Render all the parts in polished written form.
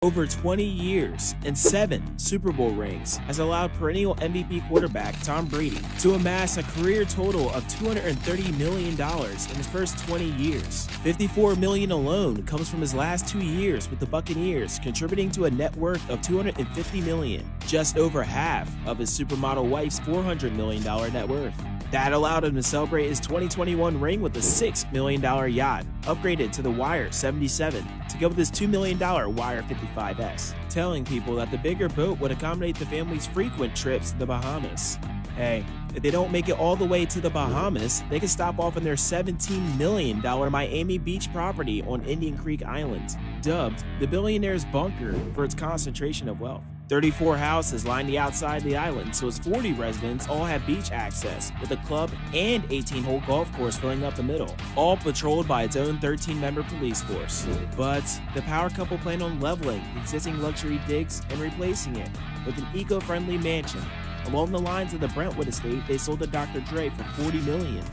over 20 years and 7 Super Bowl rings has allowed perennial MVP quarterback Tom Brady to amass a career total of $230 million in his first 20 years. $54 million alone comes from his last 2 years with the Buccaneers, contributing to a net worth of $250 million, just over half of his supermodel wife's $400 million net worth. That allowed him to celebrate his 2021 ring with a $6 million yacht, upgraded to the Wire 77 to go with his $2 million Wire 55S, telling people that the bigger boat would accommodate the family's frequent trips to the Bahamas. Hey, if they don't make it all the way to the Bahamas, they can stop off on their $17 million Miami Beach property on Indian Creek Island, dubbed the Billionaire's Bunker for its concentration of wealth. 34 houses line the outside of the island, so its 40 residents all have beach access, with a club and 18-hole golf course filling up the middle, all patrolled by its own 13-member police force. But the power couple plan on leveling the existing luxury digs and replacing it with an eco-friendly mansion, along the lines of the Brentwood estate they sold to Dr. Dre for $40 million.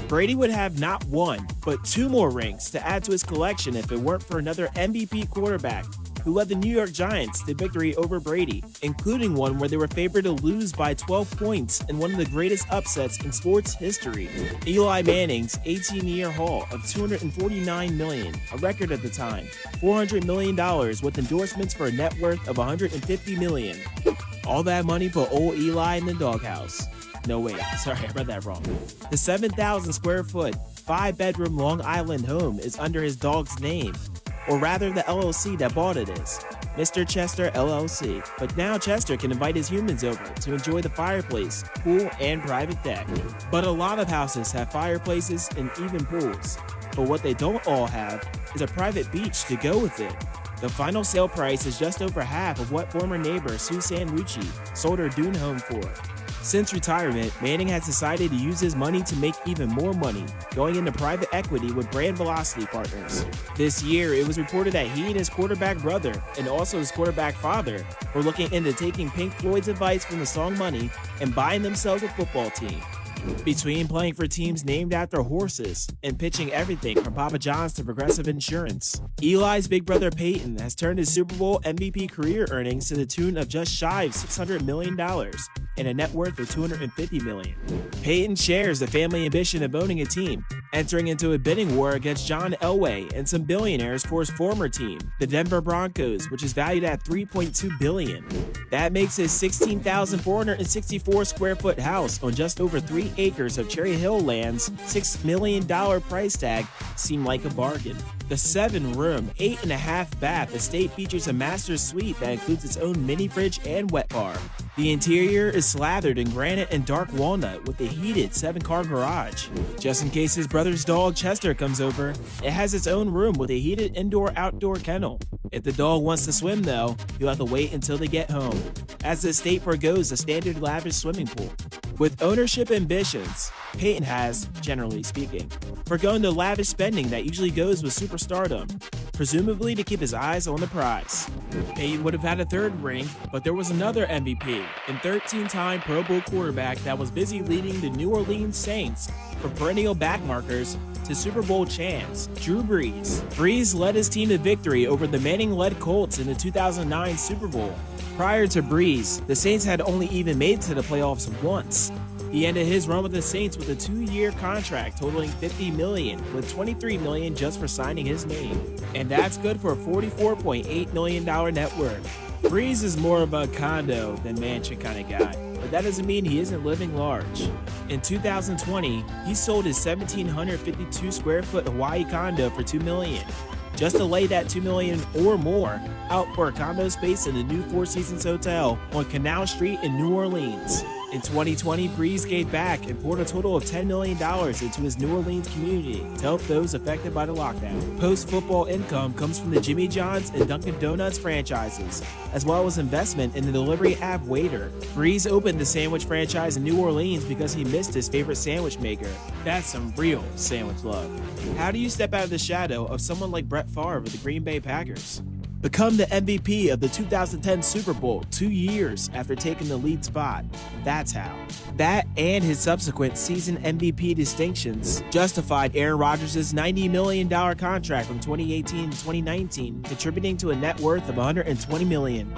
Brady would have not one, but 2 more rings to add to his collection if it weren't for another MVP quarterback who led the New York Giants to victory over Brady, including one where they were favored to lose by 12 points in one of the greatest upsets in sports history. Eli Manning's 18-year haul of $249 million, a record at the time, $400 million with endorsements for a net worth of $150 million. All that money put old Eli in the doghouse. No, wait, sorry, I read that wrong. The 7,000 square foot, 5-bedroom Long Island home is under his dog's name, or rather the LLC that bought it is, Mr. Chester LLC. But now Chester can invite his humans over to enjoy the fireplace, pool, and private deck. But a lot of houses have fireplaces and even pools. But what they don't all have is a private beach to go with it. The final sale price is just over half of what former neighbor Suzanne Lucci sold her Dune home for. Since retirement, Manning has decided to use his money to make even more money, going into private equity with Brand Velocity Partners. This year, it was reported that he and his quarterback brother, and also his quarterback father, were looking into taking Pink Floyd's advice from the song Money and buying themselves a football team. Between playing for teams named after horses and pitching everything from Papa John's to Progressive Insurance, Eli's big brother Peyton has turned his Super Bowl MVP career earnings to the tune of just shy of $600 million and a net worth of $250 million. Peyton shares the family ambition of owning a team, entering into a bidding war against John Elway and some billionaires for his former team, the Denver Broncos, which is valued at $3.2 billion. That makes his 16,464 square foot house on just over 3 acres of Cherry Hill land's $6 million price tag seem like a bargain. The 7-room, 8.5 bath estate features a master suite that includes its own mini fridge and wet bar. The interior is slathered in granite and dark walnut with a heated 7-car garage. Just in case his brother's dog Chester comes over, it has its own room with a heated indoor-outdoor kennel. If the dog wants to swim though, you'll have to wait until they get home, as the estate forgoes a standard lavish swimming pool. With ownership ambitions, Peyton has, generally speaking, forgone the lavish spending that usually goes with superstardom, presumably to keep his eyes on the prize. Peyton would have had a 3rd ring, but there was another MVP and 13-time Pro Bowl quarterback that was busy leading the New Orleans Saints from perennial backmarkers to Super Bowl champs, Drew Brees. Brees led his team to victory over the Manning-led Colts in the 2009 Super Bowl. Prior to Brees, the Saints had only even made it to the playoffs once. He ended his run with the Saints with a 2-year contract totaling $50 million, with $23 million just for signing his name. And that's good for a $44.8 million net worth. Brees is more of a condo than mansion kind of guy, but that doesn't mean he isn't living large. In 2020, he sold his 1,752 square foot Hawaii condo for $2 million. Just to lay that $2 million or more out for a condo space in the new Four Seasons Hotel on Canal Street in New Orleans. In 2020, Brees gave back and poured a total of $10 million into his New Orleans community to help those affected by the lockdown. Post-football income comes from the Jimmy John's and Dunkin' Donuts franchises, as well as investment in the delivery app Waiter. Brees opened the sandwich franchise in New Orleans because he missed his favorite sandwich maker. That's some real sandwich love. How do you step out of the shadow of someone like Brett Favre of the Green Bay Packers? Become the MVP of the 2010 Super Bowl 2 years after taking the lead spot. That's how. That and his subsequent season MVP distinctions justified Aaron Rodgers' $90 million contract from 2018 to 2019, contributing to a net worth of $120 million.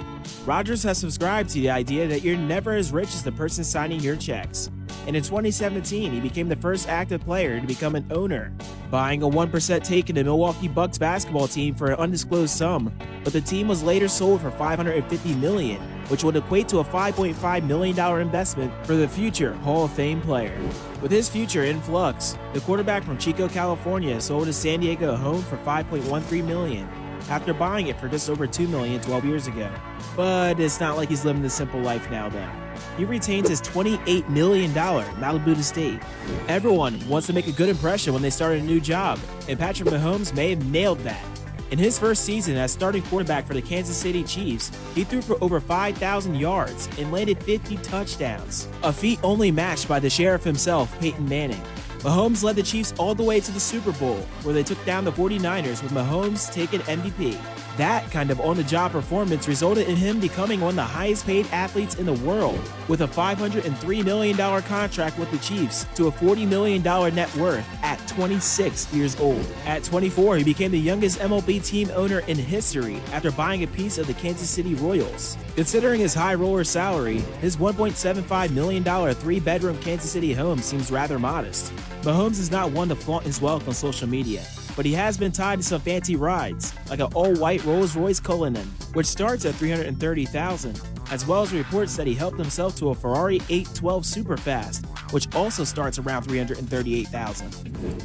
Rodgers has subscribed to the idea that you're never as rich as the person signing your checks. And in 2017, he became the first active player to become an owner, buying a 1% stake in the Milwaukee Bucks basketball team for an undisclosed sum, but the team was later sold for $550 million, which would equate to a $5.5 million investment for the future Hall of Fame player. With his future in flux, the quarterback from Chico, California sold his San Diego home for $5.13 million, after buying it for just over $2 million 12 years ago. But it's not like he's living the simple life now though. He retains his $28 million Malibu estate. Everyone wants to make a good impression when they start a new job, and Patrick Mahomes may have nailed that. In his first season as starting quarterback for the Kansas City Chiefs, he threw for over 5,000 yards and landed 50 touchdowns, a feat only matched by the sheriff himself, Peyton Manning. Mahomes led the Chiefs all the way to the Super Bowl, where they took down the 49ers with Mahomes taking MVP. That kind of on-the-job performance resulted in him becoming one of the highest-paid athletes in the world, with a $503 million contract with the Chiefs to a $40 million net worth at 26 years old. At 24, he became the youngest MLB team owner in history after buying a piece of the Kansas City Royals. Considering his high roller salary, his $1.75 million three-bedroom Kansas City home seems rather modest. Mahomes is not one to flaunt his wealth on social media, but he has been tied to some fancy rides, like an all-white Rolls-Royce Cullinan, which starts at $330,000, as well as reports that he helped himself to a Ferrari 812 Superfast, which also starts around $338,000.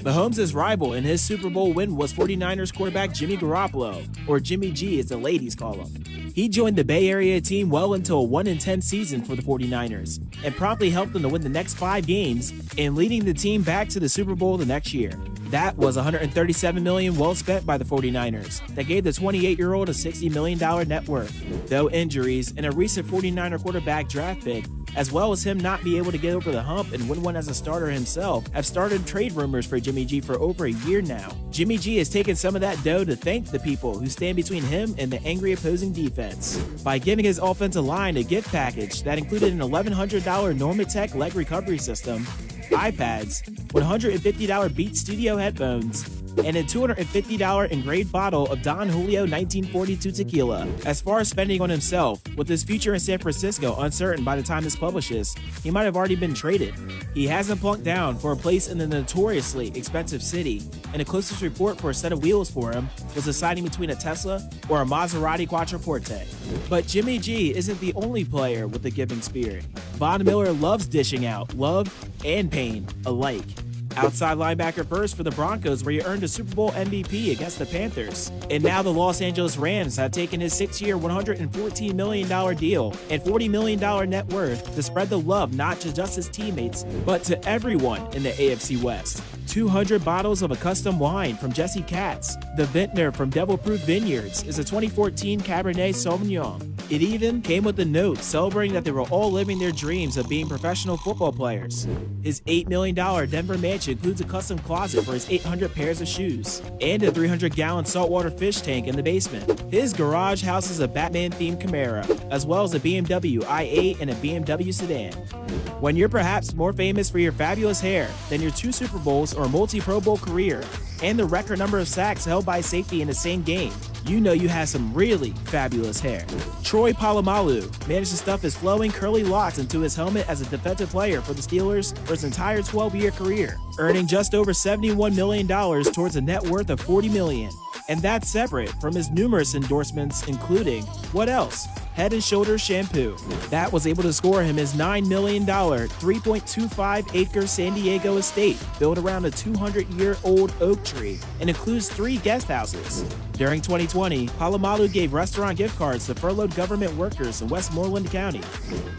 Mahomes' rival in his Super Bowl win was 49ers quarterback Jimmy Garoppolo, or Jimmy G as the ladies call him. He joined the Bay Area team well into a 1-10 season for the 49ers, and promptly helped them to win the next 5 games and leading the team back to the Super Bowl the next year. That was $137 million well spent by the 49ers that gave the 28-year-old a $60 million net worth. Though injuries and a recent 49er quarterback draft pick, as well as him not be able to get over the hump and win one as a starter himself, have started trade rumors for Jimmy G for over a year now. Jimmy G has taken some of that dough to thank the people who stand between him and the angry opposing defense by giving his offensive line a gift package that included an $1,100 Normatec leg recovery system, iPads, $150 Beats Studio headphones, and a $250 engraved bottle of Don Julio 1942 tequila. As far as spending on himself, with his future in San Francisco uncertain by the time this publishes, he might have already been traded. He hasn't plunked down for a place in the notoriously expensive city, and the closest report for a set of wheels for him was deciding between a Tesla or a Maserati Quattroporte. But Jimmy G isn't the only player with a giving spirit. Von Miller loves dishing out love and pain alike. Outside linebacker first for the Broncos, where he earned a Super Bowl MVP against the Panthers. And now the Los Angeles Rams have taken his 6-year, $114 million deal and $40 million net worth to spread the love not to just his teammates, but to everyone in the AFC West. 200 bottles of a custom wine from Jesse Katz. The vintner from Devil Proof Vineyards is a 2014 Cabernet Sauvignon. It even came with a note celebrating that they were all living their dreams of being professional football players. His $8 million Denver mansion includes a custom closet for his 800 pairs of shoes and a 300-gallon saltwater fish tank in the basement. His garage houses a Batman-themed Camaro, as well as a BMW i8 and a BMW sedan. When you're perhaps more famous for your fabulous hair than your 2 Super Bowls or multi-Pro Bowl career, and the record number of sacks held by safety in the same game, you know you have some really fabulous hair. Troy Polamalu managed to stuff his flowing curly locks into his helmet as a defensive player for the Steelers for his entire 12-year career, earning just over $71 million towards a net worth of $40 million. And that's separate from his numerous endorsements, including, what else? Head & Shoulders shampoo. That was able to score him his $9 million, 3.25-acre San Diego estate built around a 200-year-old oak tree and includes 3 guest houses. During 2020, Polamalu gave restaurant gift cards to furloughed government workers in Westmoreland County,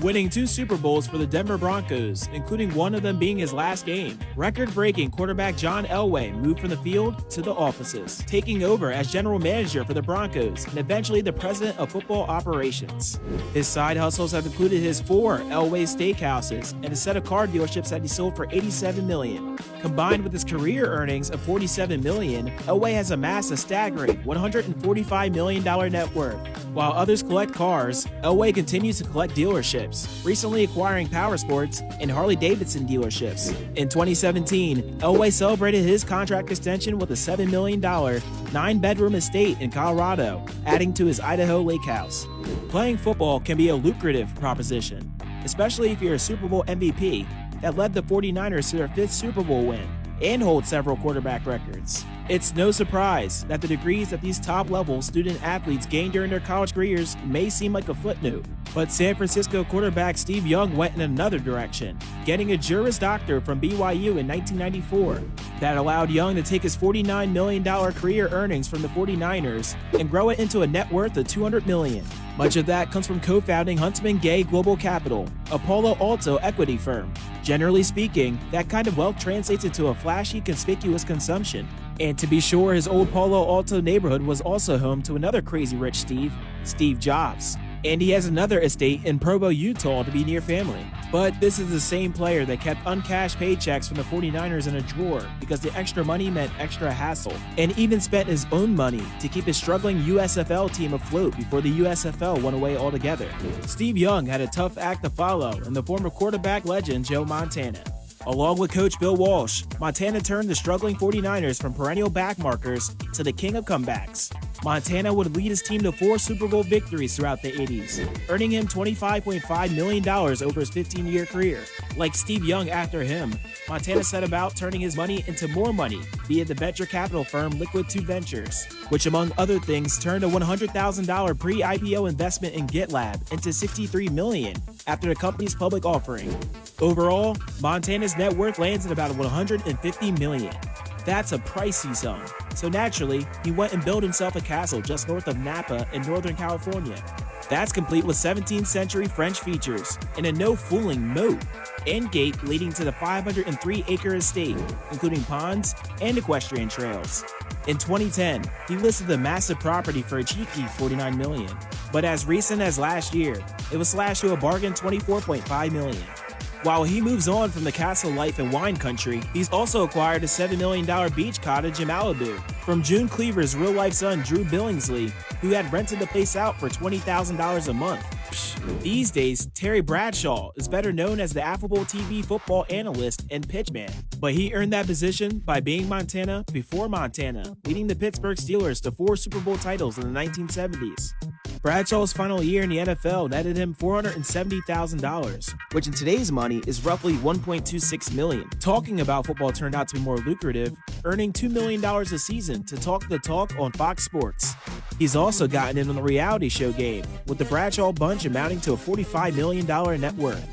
winning 2 Super Bowls for the Denver Broncos, including one of them being his last game. Record-breaking quarterback John Elway moved from the field to the offices, taking over as general manager for the Broncos and eventually the president of football operations. His side hustles have included his 4 Elway steakhouses and a set of car dealerships that he sold for $87 million. Combined with his career earnings of $47 million, Elway has amassed a staggering $145 million net worth. While others collect cars, Elway continues to collect dealerships, recently acquiring power sports and Harley-Davidson dealerships. In 2017, Elway celebrated his contract extension with a $7 million, 9-bedroom estate in Colorado, adding to his Idaho lake house. Playing football can be a lucrative proposition, especially if you're a Super Bowl MVP that led the 49ers to their 5th Super Bowl win and hold several quarterback records. It's no surprise that the degrees that these top-level student athletes gain during their college careers may seem like a footnote, but San Francisco quarterback Steve Young went in another direction, getting a Juris Doctor from BYU in 1994. That allowed Young to take his $49 million career earnings from the 49ers and grow it into a net worth of $200 million. Much of that comes from co-founding Huntsman Gay Global Capital, a Palo Alto equity firm. Generally speaking, that kind of wealth translates into a flashy, conspicuous consumption. And to be sure, his old Palo Alto neighborhood was also home to another crazy rich Steve Jobs. And he has another estate in Provo, Utah to be near family. But this is the same player that kept uncashed paychecks from the 49ers in a drawer because the extra money meant extra hassle, and even spent his own money to keep his struggling USFL team afloat before the USFL went away altogether. Steve Young had a tough act to follow in the former quarterback legend Joe Montana. Along with coach Bill Walsh, Montana turned the struggling 49ers from perennial backmarkers to the king of comebacks. Montana would lead his team to 4 Super Bowl victories throughout the 80s, earning him $25.5 million over his 15-year career. Like Steve Young after him, Montana set about turning his money into more money via the venture capital firm Liquid 2 Ventures, which among other things turned a $100,000 pre-IPO investment in GitLab into $63 million after the company's public offering. Overall, Montana's net worth lands at about $150 million. That's a pricey sum, so naturally, he went and built himself a castle just north of Napa in Northern California. That's complete with 17th century French features and a no-fooling moat and gate leading to the 503-acre estate, including ponds and equestrian trails. In 2010, he listed the massive property for a cheeky $49 million, but as recent as last year, it was slashed to a bargain $24.5 million. While he moves on from the castle life and wine country, he's also acquired a $7 million beach cottage in Malibu from June Cleaver's real-life son Drew Billingsley, who had rented the place out for $20,000 a month. These days, Terry Bradshaw is better known as the affable TV football analyst and pitchman, but he earned that position by being Montana before Montana, leading the Pittsburgh Steelers to 4 Super Bowl titles in the 1970s. Bradshaw's final year in the NFL netted him $470,000, which in today's money is roughly $1.26 million. Talking about football turned out to be more lucrative, earning $2 million a season to talk the talk on Fox Sports. He's also gotten in on the reality show game, with the Bradshaw bunch amounting to a $45 million net worth.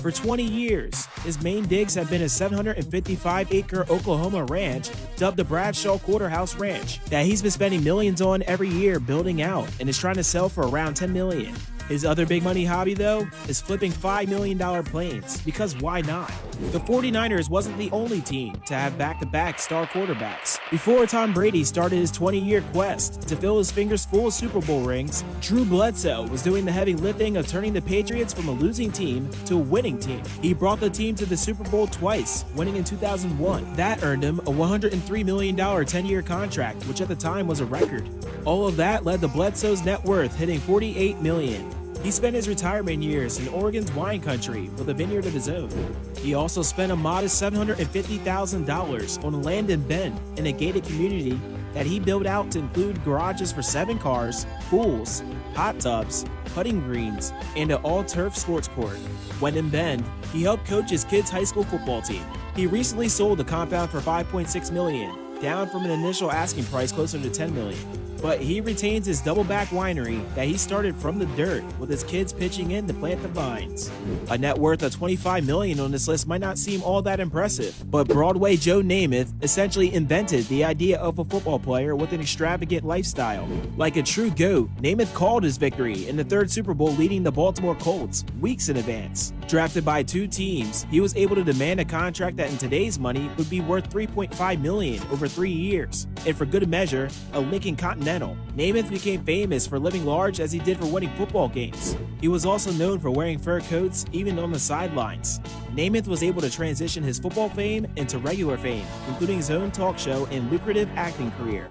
For 20 years, his main digs have been a 755-acre Oklahoma ranch dubbed the Bradshaw Quarterhouse Ranch that he's been spending millions on every year building out and is trying to sell for around $10 million. His other big money hobby, though, is flipping $5 million planes, because why not? The 49ers wasn't the only team to have back-to-back star quarterbacks. Before Tom Brady started his 20-year quest to fill his fingers full of Super Bowl rings, Drew Bledsoe was doing the heavy lifting of turning the Patriots from a losing team to a winning team. He brought the team to the Super Bowl twice, winning in 2001. That earned him a $103 million 10-year contract, which at the time was a record. All of that led to Bledsoe's net worth hitting $48 million. He spent his retirement years in Oregon's wine country with a vineyard of his own. He also spent a modest $750,000 on land in Bend in a gated community that he built out to include garages for 7 cars, pools, hot tubs, putting greens, and an all-turf sports court. When in Bend, he helped coach his kids' high school football team. He recently sold the compound for $5.6 million, down from an initial asking price closer to $10 million. But he retains his double-back winery that he started from the dirt, with his kids pitching in to plant the vines. A net worth of $25 million on this list might not seem all that impressive, but Broadway Joe Namath essentially invented the idea of a football player with an extravagant lifestyle. Like a true GOAT, Namath called his victory in the 3rd Super Bowl leading the Baltimore Colts weeks in advance. Drafted by 2 teams, he was able to demand a contract that in today's money would be worth $3.5 million over 3 years, and for good measure, a Lincoln Continental. Namath became famous for living large as he did for winning football games. He was also known for wearing fur coats even on the sidelines. Namath was able to transition his football fame into regular fame, including his own talk show and lucrative acting career.